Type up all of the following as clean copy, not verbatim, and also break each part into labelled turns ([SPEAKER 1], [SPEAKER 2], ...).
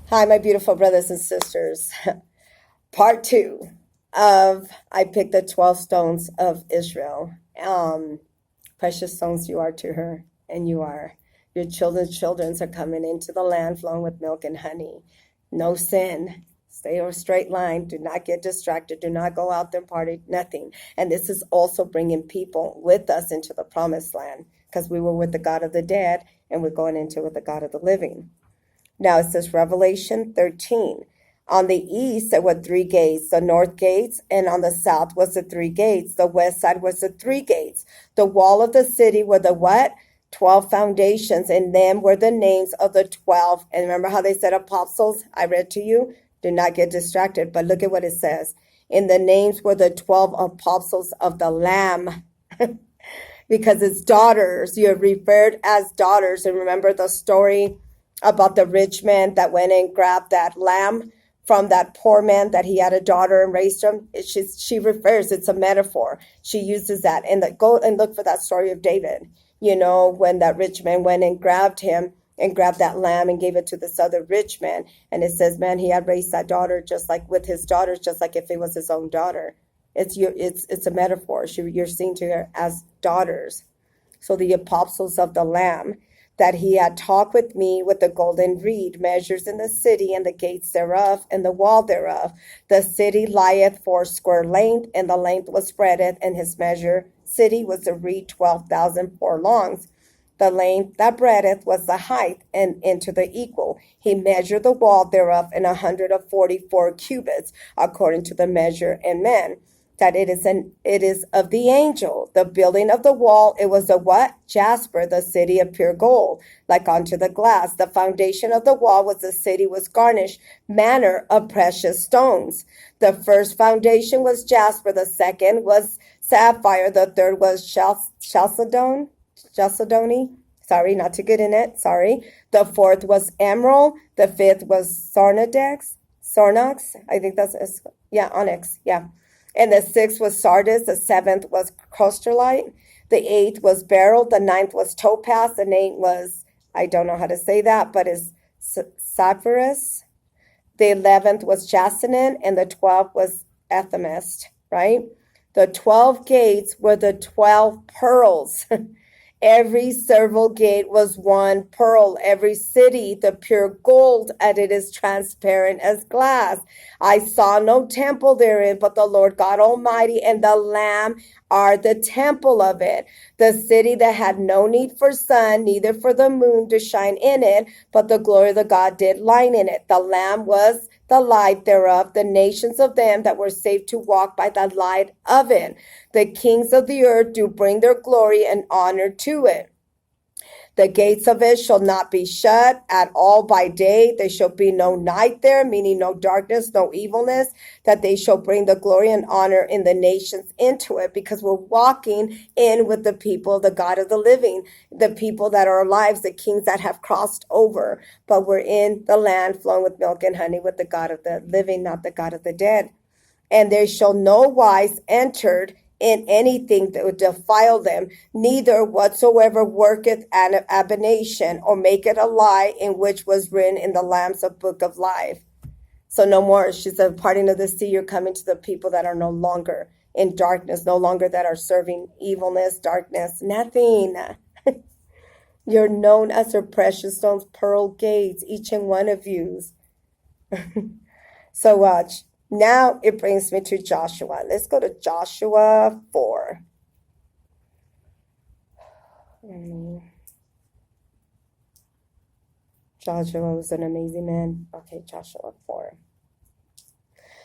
[SPEAKER 1] Hi, my beautiful brothers and sisters. Part 2 of I picked the 12 stones of Israel. Precious stones you are to her, and you are. Your children's children are coming into the land flowing with milk and honey. No sin. Stay on a straight line. Do not get distracted. Do not go out there and party. Nothing. And this is also bringing people with us into the promised land, because we were with the God of the dead, and we're going into with the God of the living. Now it says Revelation 13. On the east there were 3 gates, the north gates, and on the south was the 3 gates. The west side was the 3 gates. The wall of the city were the what? 12 foundations, and them were the names of the 12. And remember how they said apostles? I read to you. Do not get distracted, but look at what it says. In the names were the 12 apostles of the Lamb. Because it's daughters. You're referred as daughters. And remember the story about the rich man that went and grabbed that lamb from that poor man, that he had a daughter and raised him. She refers, it's a metaphor. She uses that. And go and look for that story of David. You know, when that rich man went and grabbed him and grabbed that lamb and gave it to this other rich man. And it says, man, he had raised that daughter just like with his daughters, just like if it was his own daughter. It's a metaphor. You're seen to her as daughters. So the apostles of the Lamb, that he had talked with me with the golden reed, measures in the city and the gates thereof and the wall thereof. The city lieth 4 square length, and the length was spreadeth, and his measure city was a reed 12,000 furlongs. The length that breadth was the height, and into the equal. He measured the wall thereof in 144 cubits, according to the measure in men. That it is of the angel. The building of the wall, it was a what? Jasper, the city of pure gold, like unto the glass. The foundation of the wall was the city was garnished, manner of precious stones. The first foundation was jasper, the second was sapphire, the third was chalcedony. Sorry, not to get in it. Sorry. The fourth was emerald. The fifth was sarnox. I think onyx. Yeah. And the 6th was sardis, the 7th was crystallite, the 8th was beryl, the 9th was topaz, the 8th was, I don't know how to say that, but it's sapphirus. The 11th was jasmine, and the 12th was amethyst, right? The 12 gates were the 12 pearls. Every several gate was 1 pearl. Every city, the pure gold, and it is transparent as glass. I saw no temple therein, but the Lord God Almighty and the Lamb are the temple of it. The city that had no need for sun, neither for the moon to shine in it, but the glory of the God did line in it. The Lamb was the light thereof, the nations of them that were saved to walk by the light of it. The kings of the earth do bring their glory and honor to it. The gates of it shall not be shut at all by day. There shall be no night there, meaning no darkness, no evilness, that they shall bring the glory and honor in the nations into it, because we're walking in with the people of the God of the living, the people that are alive, the kings that have crossed over. But we're in the land flowing with milk and honey with the God of the living, not the God of the dead. And there shall no wise entered in anything that would defile them, neither whatsoever worketh an abomination or maketh a lie, in which was written in the Lamb's book of life. So no more. She said, parting of the sea, you're coming to the people that are no longer in darkness, no longer that are serving evilness, darkness, nothing. You're known as her precious stones, pearl gates, each and one of you. So watch. Now it brings me to Joshua. Let's go to Joshua 4. Joshua was an amazing man. Okay, Joshua 4.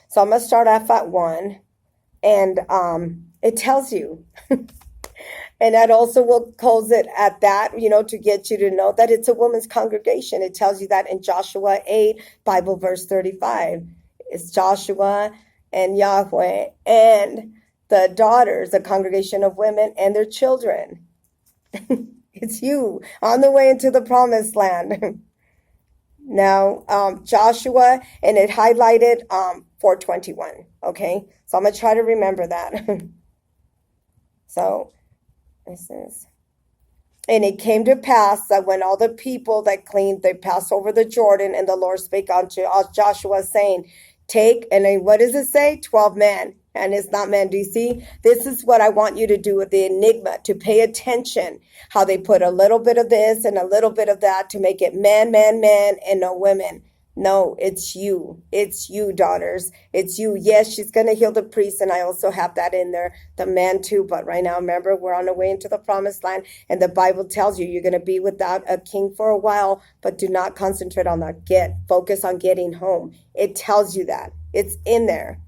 [SPEAKER 1] So I'm going to start off at 1. And it tells you. And that also will close it at that, to get you to know that it's a woman's congregation. It tells you that in Joshua 8, Bible verse 35. It's Joshua and Yahweh and the daughters, the congregation of women and their children. It's you on the way into the promised land. Now, Joshua, and it highlighted 4:21. Okay, so I'm going to try to remember that. So this is And it came to pass that when all the people that cleaned, they passed over the Jordan, and the Lord spake unto Joshua, saying, take, and then what does it say? 12 men. And it's not men. Do you see? This is what I want you to do with the enigma, to pay attention, how they put a little bit of this and a little bit of that to make it man, man, man, and no women. No, it's you. It's you, daughters. It's you. Yes, she's going to heal the priest, and I also have that in there, the man too. But right now, remember, we're on the way into the promised land, and the Bible tells you you're going to be without a king for a while, but do not concentrate on that. Focus on getting home. It tells you that. It's in there.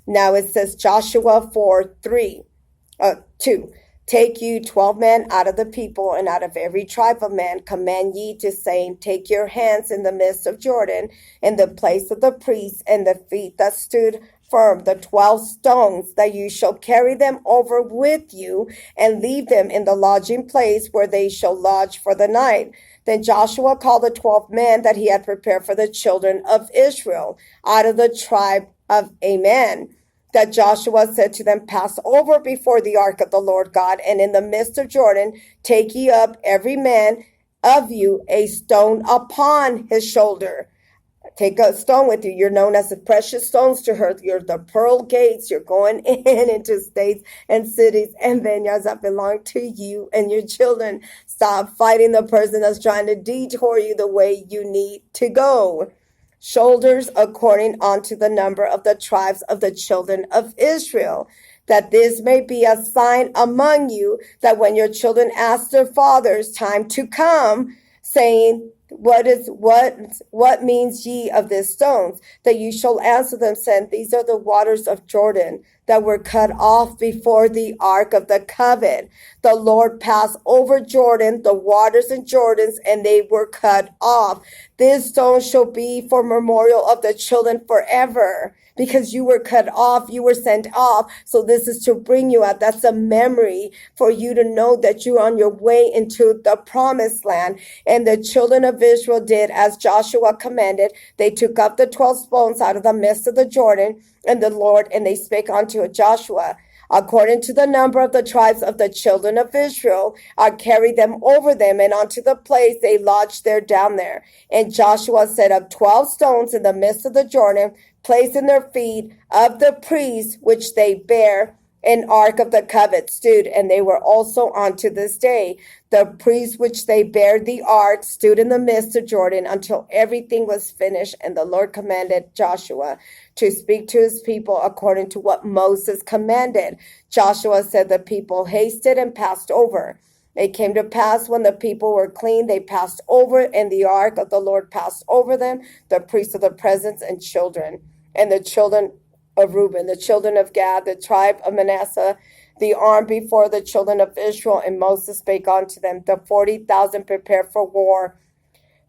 [SPEAKER 1] Now it says Joshua 4:2. Take you 12 men out of the people, and out of every tribe of man command ye to saying, take your hands in the midst of Jordan, in the place of the priests, and the feet that stood firm, the 12 stones, that you shall carry them over with you, and leave them in the lodging place where they shall lodge for the night. Then Joshua called the 12 men that he had prepared for the children of Israel, out of the tribe of Amen. That Joshua said to them, pass over before the ark of the Lord God, and in the midst of Jordan take ye up every man of you a stone upon his shoulder. Take a stone with you. You're known as the precious stones to her. You're the pearl gates. You're going in into states and cities and vineyards that belong to you and your children. Stop fighting the person that's trying to detour you the way you need to go. Shoulders according unto the number of the tribes of the children of Israel, that this may be a sign among you, that when your children ask their fathers time to come, saying, what means ye of these stones? That you shall answer them, saying, these are the waters of Jordan that were cut off before the ark of the covenant. The Lord passed over Jordan, the waters in Jordans, and they were cut off. This stone shall be for memorial of the children forever. Because you were cut off, you were sent off. So this is to bring you out. That's a memory for you to know that you're on your way into the promised land. And the children of Israel did as Joshua commanded. They took up the 12 stones out of the midst of the Jordan, and the Lord, and they spake unto Joshua, according to the number of the tribes of the children of Israel, I carried them over them, and unto the place they lodged there down there. And Joshua set up 12 stones in the midst of the Jordan, placing their feet of the priests which they bear an ark of the covenant stood, and they were also unto this day. The priests which they bare the ark stood in the midst of Jordan until everything was finished. And the Lord commanded Joshua to speak to his people according to what Moses commanded. Joshua said the people hasted and passed over. It came to pass when the people were clean, they passed over, and the ark of the Lord passed over them, the priests of the presence and children. And the children of Reuben, the children of Gad, the tribe of Manasseh, the arm before the children of Israel. And Moses spake unto them, the 40,000 prepared for war,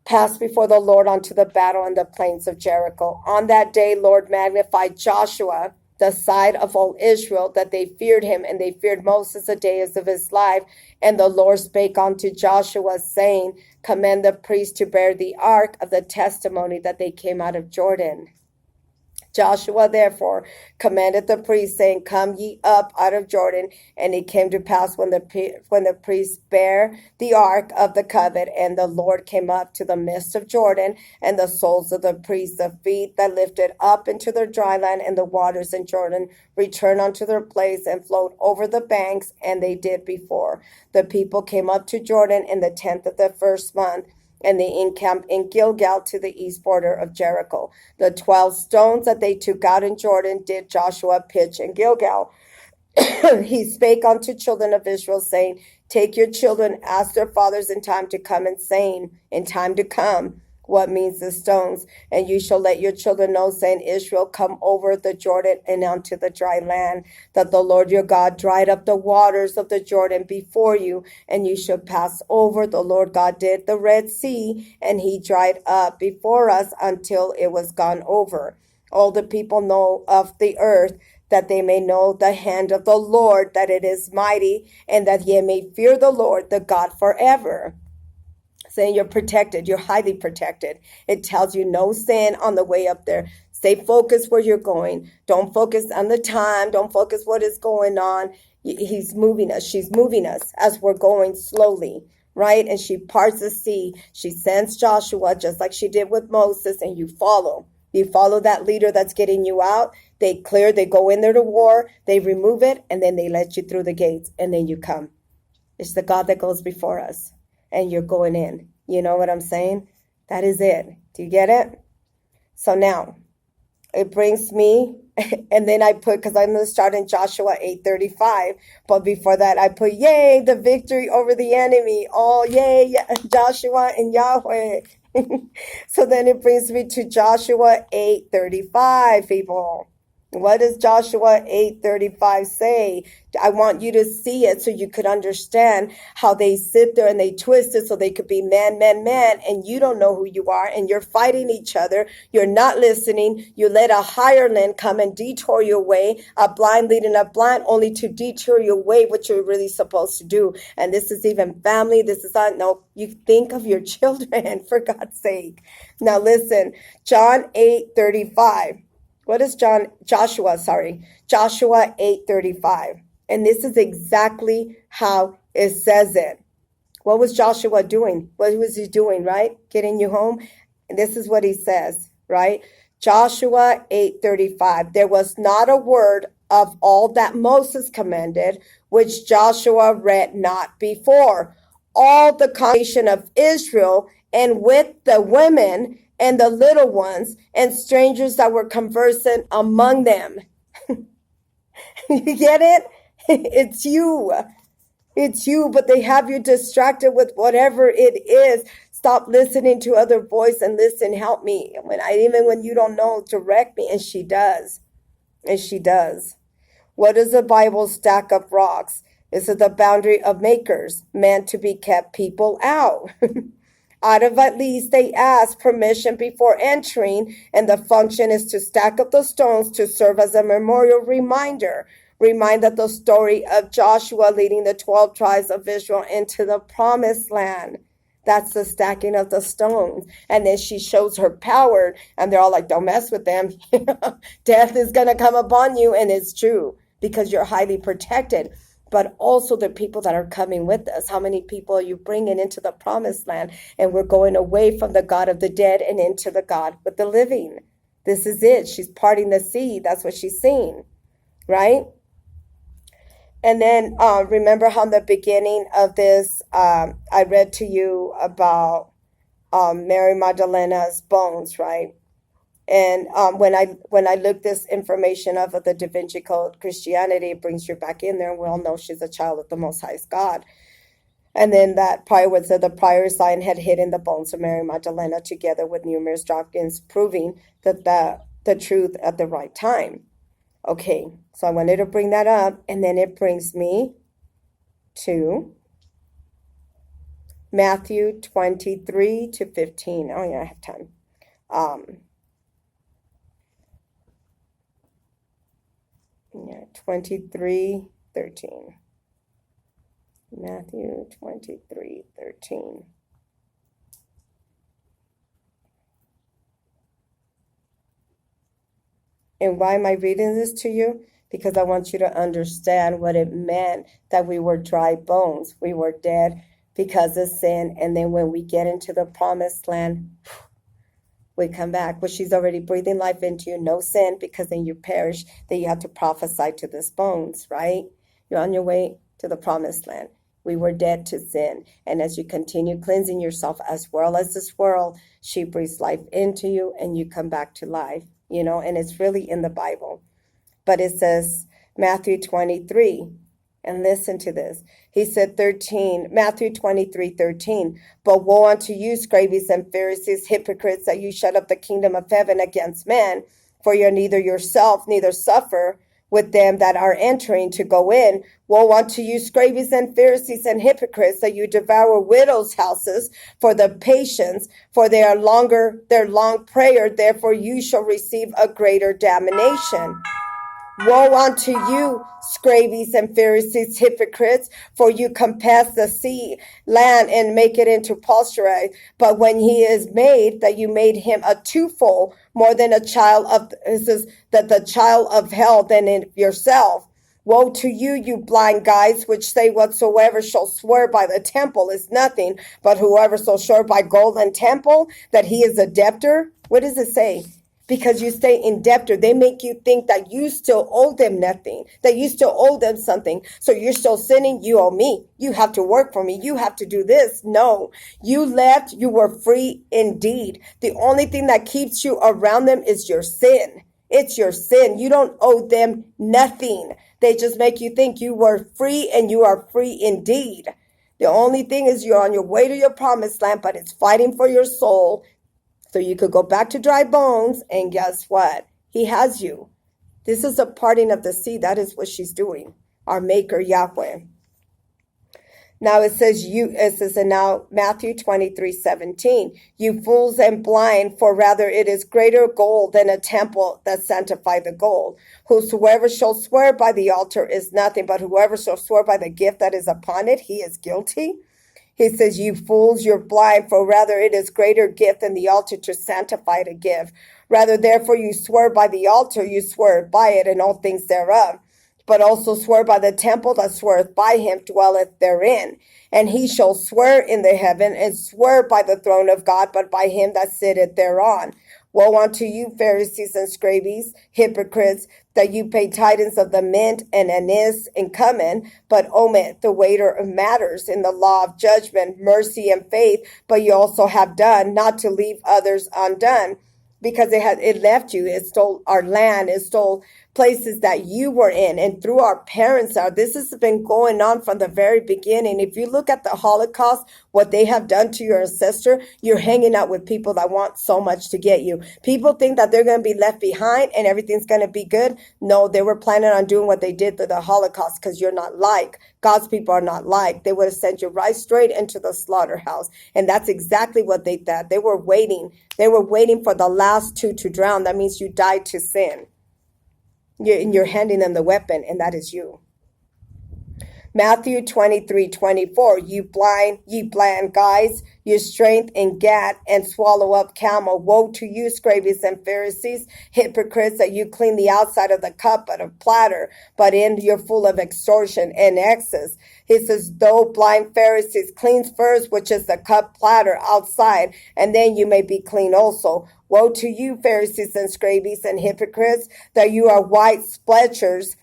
[SPEAKER 1] passed before the Lord unto the battle in the plains of Jericho. On that day, Lord magnified Joshua, the sight of all Israel, that they feared him, and they feared Moses the days of his life. And the Lord spake unto Joshua, saying, command the priests to bear the ark of the testimony, that they came out of Jordan. Joshua therefore commanded the priests, saying, come ye up out of Jordan. And it came to pass when the priests bare the ark of the covenant, and the Lord came up to the midst of Jordan, and the soles of the priests, the feet that lifted up into their dry land, and the waters in Jordan returned unto their place and flowed over the banks, and they did before. The people came up to Jordan in the 10th of the first month, and they encamped in Gilgal to the east border of Jericho. The 12 stones that they took out in Jordan did Joshua pitch in Gilgal. He spake unto children of Israel, saying, take your children, ask their fathers in time to come, and saying, in time to come, what means the stones? And you shall let your children know, saying, Israel, come over the Jordan and unto the dry land, that the Lord your God dried up the waters of the Jordan before you, and you shall pass over. The Lord God did the Red Sea, and he dried up before us until it was gone over. All the people know of the earth, that they may know the hand of the Lord, that it is mighty, and that ye may fear the Lord, the God forever. Saying you're protected, you're highly protected. It tells you no sin on the way up there. Stay focused where you're going. Don't focus on the time. Don't focus what is going on. He's moving us. She's moving us as we're going slowly. right? And she parts the sea. She sends Joshua just like she did with Moses, and you follow. You follow that leader that's getting you out. They go in there to war, they remove it, and then they let you through the gates, and then you come. It's the God that goes before us, and you're going in. You know what I'm saying? That is it. Do you get it? So now, it brings me, and then I put, because I'm going to start in Joshua 8:35, but before that I put, yay, the victory over the enemy. Oh, yay, Joshua and Yahweh. So then it brings me to Joshua 8:35, people. What does Joshua 8:35 say? I want you to see it so you could understand how they sit there and they twist it so they could be man, and you don't know who you are, and you're fighting each other. You're not listening. You let a hireling come and detour your way, a blind leading a blind, only to detour your way, what you're really supposed to do. And this is even family. This is not, no, you think of your children, for God's sake. Now listen, John 8:35. What is Joshua 8:35. And this is exactly how it says it. What was Joshua doing? What was he doing, right? Getting you home? And this is what he says, right? Joshua 8:35. There was not a word of all that Moses commanded, which Joshua read not before. All the congregation of Israel, and with the women and the little ones and strangers that were conversant among them. You get it? It's you. It's you, but they have you distracted with whatever it is. Stop listening to other voice and listen, help me. Even when you don't know, direct me. And she does. And she does. What does the Bible stack up rocks? This is the boundary of makers, meant to be kept people out. Out of at least they ask permission before entering, and the function is to stack up the stones to serve as a memorial reminder. Remind that the story of Joshua leading the 12 tribes of Israel into the promised land. That's the stacking of the stones. And then she shows her power, and they're all like, don't mess with them. Death is going to come upon you, and it's true because you're highly protected. But also the people that are coming with us. How many people are you bringing into the promised land? And we're going away from the God of the dead and into the God with the living. This is it. She's parting the sea. That's what she's seeing, right? And then remember how in the beginning of this, I read to you about Mary Magdalene's bones, right? And when I look this information of the Da Vinci Code Christianity, it brings you back in there, and we all know she's a child of the Most Highest God. And then that prior said the Priory of Sion had hidden the bones of Mary Magdalene together with numerous documents proving that the truth at the right time. Okay, so I wanted to bring that up, and then it brings me to Matthew 23 to 15. Oh yeah, I have time. 23:13. Matthew 23:13. And why am I reading this to you? Because I want you to understand what it meant that we were dry bones. We were dead because of sin. And then when we get into the promised land, we come back. But she's already breathing life into you. No sin, because then you perish. Then you have to prophesy to these bones, right? You're on your way to the promised land. We were dead to sin. And as you continue cleansing yourself as well as this world, she breathes life into you and you come back to life, you know, and it's really in the Bible. But it says Matthew 23. And listen to this. He said 13, Matthew 23:13. But woe unto you, scribes and Pharisees, hypocrites, that you shut up the kingdom of heaven against men, for you're neither yourself, neither suffer with them that are entering to go in. Woe unto you, scribes and Pharisees and hypocrites, that you devour widows' houses for the patience, for their long prayer, therefore you shall receive a greater damnation. Woe unto you, scribes and Pharisees, hypocrites, for you compass the sea, land, and make it into potsherd. But when he is made, that you made him a twofold more than a child of, this is that the child of hell than in yourself. Woe to you, you blind guides, which say whatsoever shall swear by the temple is nothing, but whoever shall swear by golden temple, that he is a debtor. What does it say? Because you stay in debtor, they make you think that you still owe them nothing, that you still owe them something. So you're still sinning, you owe me. You have to work for me. You have to do this. No, you left, you were free indeed. The only thing that keeps you around them is your sin. It's your sin. You don't owe them nothing. They just make you think you were free, and you are free indeed. The only thing is you're on your way to your promised land, but it's fighting for your soul. So you could go back to dry bones, and guess what? He has you. This is a parting of the sea. That is what she's doing. Our Maker, Yahweh. Now it says in now Matthew 23:17, you fools and blind, for rather it is greater gold than a temple that sanctify the gold. Whosoever shall swear by the altar is nothing, but whoever shall swear by the gift that is upon it, he is guilty. He says, you fools, you're blind, for rather it is greater gift than the altar to sanctify the gift. Rather, therefore, you swear by the altar, you swear by it and all things thereof. But also swear by the temple that sweareth by him dwelleth therein. And he shall swear in the heaven, and swear by the throne of God, but by him that sitteth thereon. Woe unto you, Pharisees and scribes, hypocrites, that you pay tithes of the mint and anise and cumin, but omit the weightier of matters in the law of judgment, mercy, and faith, but you also have done, not to leave others undone. Because it left you, it stole our land, it stole places that you were in, and through our parents are. This has been going on from the very beginning. If you look at the Holocaust, what they have done to your ancestor, you're hanging out with people that want so much to get you. People think that they're going to be left behind and everything's going to be good. No, they were planning on doing what they did to the Holocaust, because you're not like. God's people are not like. They would have sent you right straight into the slaughterhouse. And that's exactly what they did. They were waiting. They were waiting for the last two to drown. That means you died to sin. You're handing them the weapon, and that is you. Matthew 23:24, ye blind guides, your strength in Gad, and swallow up camel. Woe to you, scribes and Pharisees, hypocrites, that you clean the outside of the cup but a platter, but in you're full of extortion and excess. He says, though blind Pharisees cleanse first, which is the cup platter outside, and then you may be clean also. Woe to you, Pharisees and scribes and hypocrites, that you are white sepulchres,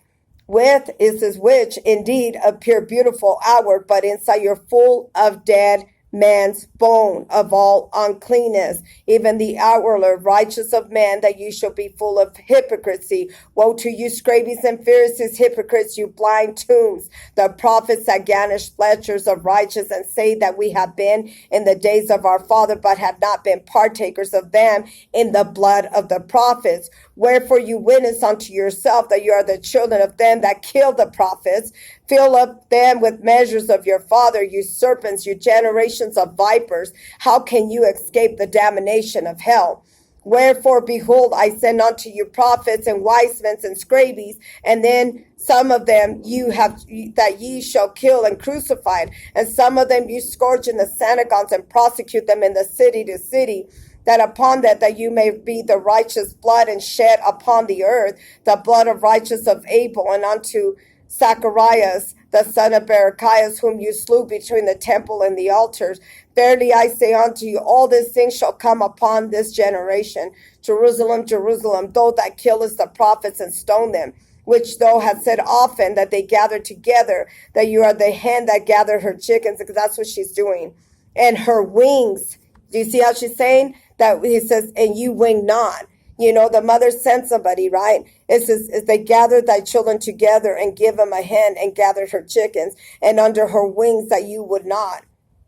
[SPEAKER 1] with is which indeed appear beautiful outward, but inside you're full of dead man's bone, of all uncleanness, even the outward righteous of man, that you shall be full of hypocrisy. Woe to you, scribes and Pharisees, hypocrites, you blind tombs, the prophets that garnish fletchers of righteous, and say that we have been in the days of our father, but have not been partakers of them in the blood of the prophets. Wherefore you witness unto yourself that you are the children of them that killed the prophets. Fill up them with measures of your father, you serpents, you generations of vipers. How can you escape the damnation of hell? Wherefore, behold, I send unto you prophets and wise men and scribes, and then some of them that ye shall kill and crucify, and some of them you scourge in the synagogues and prosecute them in the city to city, that upon that you may be the righteous blood and shed upon the earth, the blood of righteous of Abel, and unto Zacharias, the son of Berechias, whom you slew between the temple and the altars. Verily I say unto you, all these things shall come upon this generation. Jerusalem, Jerusalem, thou that killest the prophets and stone them, which thou hast said often that they gather together, that you are the hen that gathered her chickens, because that's what she's doing. And her wings, do you see how she's saying? That he says, and you wing not. You know, the mother sent somebody, right? It says, they gathered thy children together and give them a hen and gathered her chickens, and under her wings that you would not,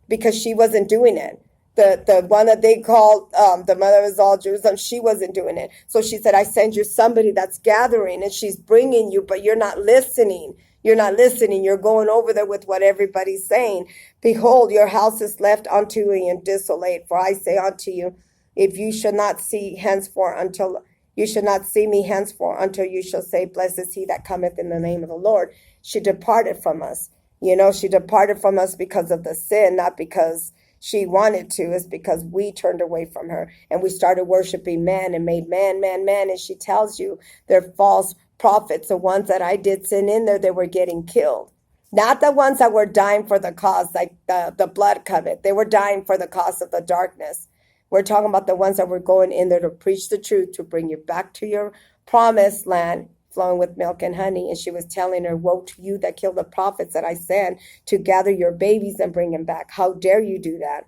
[SPEAKER 1] because she wasn't doing it. The one that they called the mother of all Jerusalem, she wasn't doing it. So she said, I send you somebody that's gathering, and she's bringing you, but you're not listening. You're not listening. You're going over there with what everybody's saying. Behold, your house is left unto you and desolate. For I say unto you, if you shall not see henceforth until you shall not see me henceforth until you shall say, blessed is he that cometh in the name of the Lord. She departed from us. You know, she departed from us because of the sin, not because she wanted to. It's because we turned away from her and we started worshiping man and made man. And she tells you they're false prophets, the ones that I did send in there, they were getting killed. Not the ones that were dying for the cause, like the blood covenant. They were dying for the cause of the darkness. We're talking about the ones that were going in there to preach the truth, to bring you back to your promised land, flowing with milk and honey. And she was telling her, woe to you that kill the prophets that I sent to gather your babies and bring them back. How dare you do that?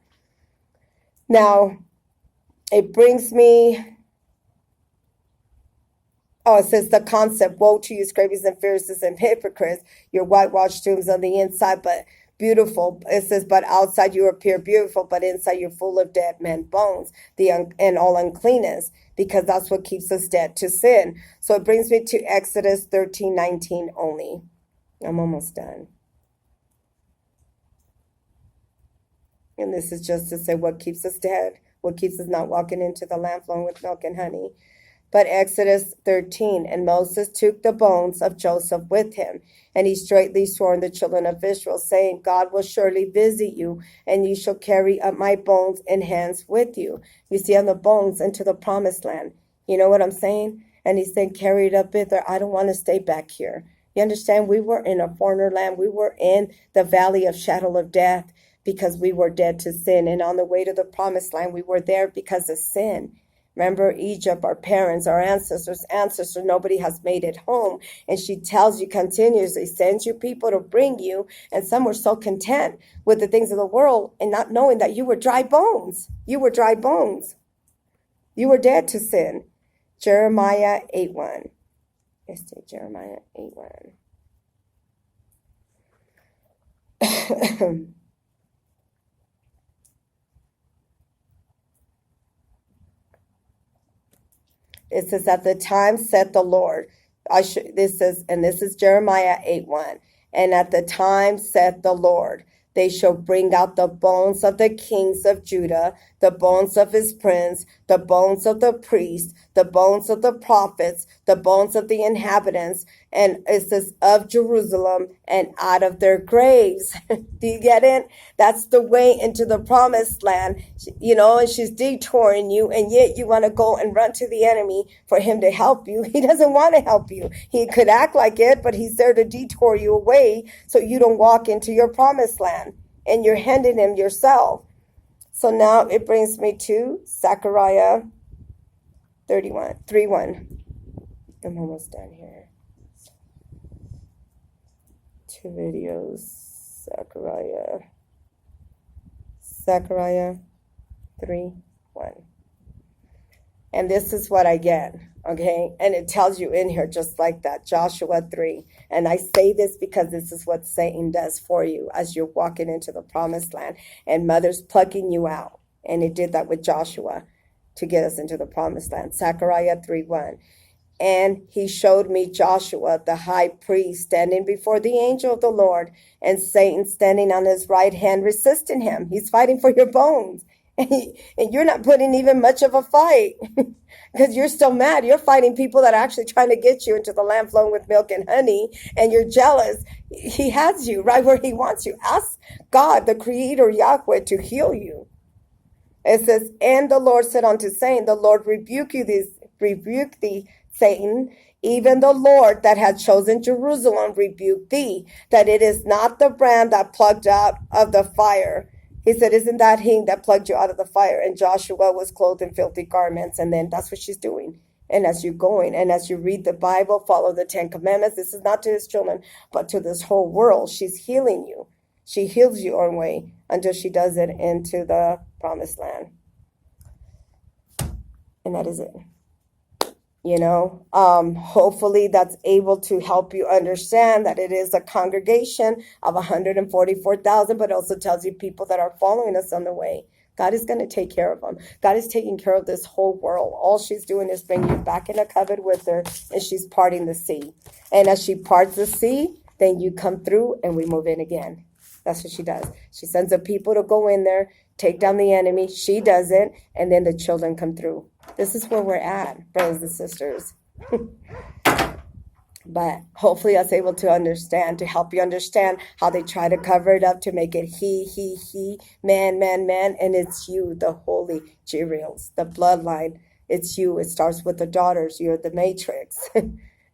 [SPEAKER 1] Now, it brings me... Oh, it says the concept, woe to you, scribes and Pharisees and hypocrites, your whitewashed tombs on the inside, but beautiful. It says, but outside you appear beautiful, but inside you're full of dead men bones, and all uncleanness, because that's what keeps us dead to sin. So it brings me to Exodus 13:19 only. I'm almost done. And this is just to say what keeps us dead, what keeps us not walking into the land flowing with milk and honey. But Exodus 13, and Moses took the bones of Joseph with him, and he straitly swore on the children of Israel, saying, God will surely visit you, and you shall carry up my bones in hands with you. You see, on the bones into the promised land. You know what I'm saying? And he's saying, carry it up with her. I don't want to stay back here. You understand? We were in a foreigner land. We were in the valley of shadow of death because we were dead to sin. And on the way to the promised land, we were there because of sin. Remember Egypt, our parents, our ancestors, nobody has made it home. And she tells you continuously, sends you people to bring you. And some were so content with the things of the world and not knowing that you were dry bones. You were dry bones. You were dead to sin. Jeremiah 8:1. Let's take Jeremiah 8:1. It says, at the time said the Lord. This is Jeremiah 8:1. And at the time said the Lord, they shall bring out the bones of the kings of Judah, the bones of his prince, the bones of the priests, the bones of the prophets, the bones of the inhabitants, and it says of Jerusalem, and out of their graves. Do you get it? That's the way into the promised land, you know, and she's detouring you, and yet you want to go and run to the enemy for him to help you. He doesn't want to help you. He could act like it, but he's there to detour you away so you don't walk into your promised land, and you're handing him yourself. So now it brings me to Zechariah 3:1. I'm almost done here. 2 videos. Zechariah 3:1. And this is what I get, okay? And it tells you in here just like that, Joshua 3. And I say this because this is what Satan does for you as you're walking into the promised land. And mother's plucking you out. And it did that with Joshua to get us into the promised land. Zechariah 3:1. And he showed me Joshua, the high priest, standing before the angel of the Lord, and Satan standing on his right hand, resisting him. He's fighting for your bones. And you're not putting even much of a fight because you're still mad. You're fighting people that are actually trying to get you into the land flowing with milk and honey, and you're jealous. He has you right where he wants you. Ask God, the Creator Yahweh, to heal you. It says, and the Lord said unto Satan, the Lord rebuke thee, Satan, even the Lord that had chosen Jerusalem rebuke thee, that it is not the brand that plucked out of the fire. He said, isn't that he that plugged you out of the fire? And Joshua was clothed in filthy garments. And then that's what she's doing. And as you're going, and as you read the Bible, follow the 10 Commandments. This is not to his children, but to this whole world. She's healing you. She heals you on way until she does it into the promised land. And that is it. You know, hopefully that's able to help you understand that it is a congregation of 144,000, but also tells you people that are following us on the way. God is going to take care of them. God is taking care of this whole world. All she's doing is bringing you back in a covenant with her, and she's parting the sea. And as she parts the sea, then you come through and we move in again. That's what she does. She sends the people to go in there, take down the enemy. She does it, and then the children come through. This is where we're at, brothers and sisters. But hopefully I was able to understand, to help you understand how they try to cover it up to make it he, man. And it's you, the holy Jeriels, the bloodline. It's you. It starts with the daughters. You're the matrix.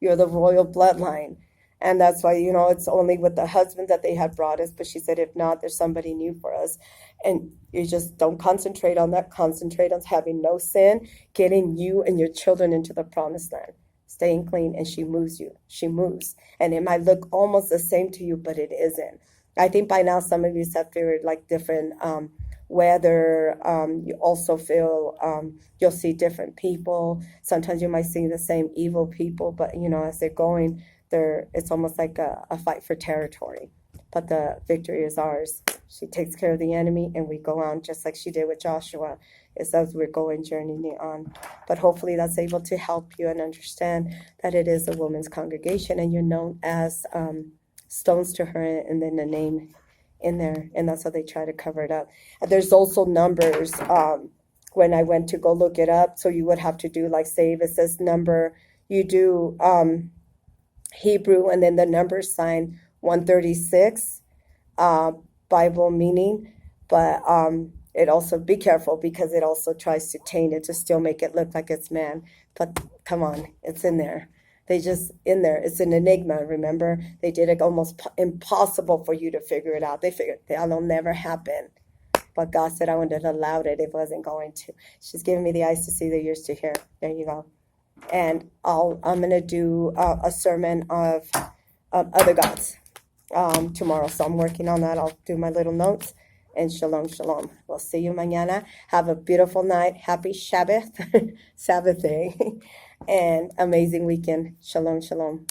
[SPEAKER 1] You're the royal bloodline. And that's why, it's only with the husband that they had brought us. But she said, if not, there's somebody new for us. And you just don't concentrate on that. Concentrate on having no sin, getting you and your children into the promised land, staying clean. And she moves you. She moves. And it might look almost the same to you, but it isn't. I think by now some of you have figured like different weather. You also feel you'll see different people. Sometimes you might see the same evil people, but as they're going, it's almost like a fight for territory. But the victory is ours. She takes care of the enemy, and we go on just like she did with Joshua. It's as we're going, journeying on. But hopefully that's able to help you and understand that it is a woman's congregation, and you're known as stones to her, and then the name in there, and that's how they try to cover it up. And there's also numbers when I went to go look it up. So you would have to do, like, say if it says number, you do Hebrew and then the number sign 136, Bible meaning. But it also, be careful, because it also tries to taint it to still make it look like it's man. But come on, it's in there. They just in there. It's an enigma, remember? They did it almost impossible for you to figure it out. They figured that'll never happen. But God said I wouldn't have allowed it. It wasn't going to. She's giving me the eyes to see, the ears to hear. There you go. And I'm going to do a sermon of other gods tomorrow. So I'm working on that. I'll do my little notes. And shalom, shalom. We'll see you mañana. Have a beautiful night. Happy Sabbath, Sabbath day. And amazing weekend. Shalom, shalom.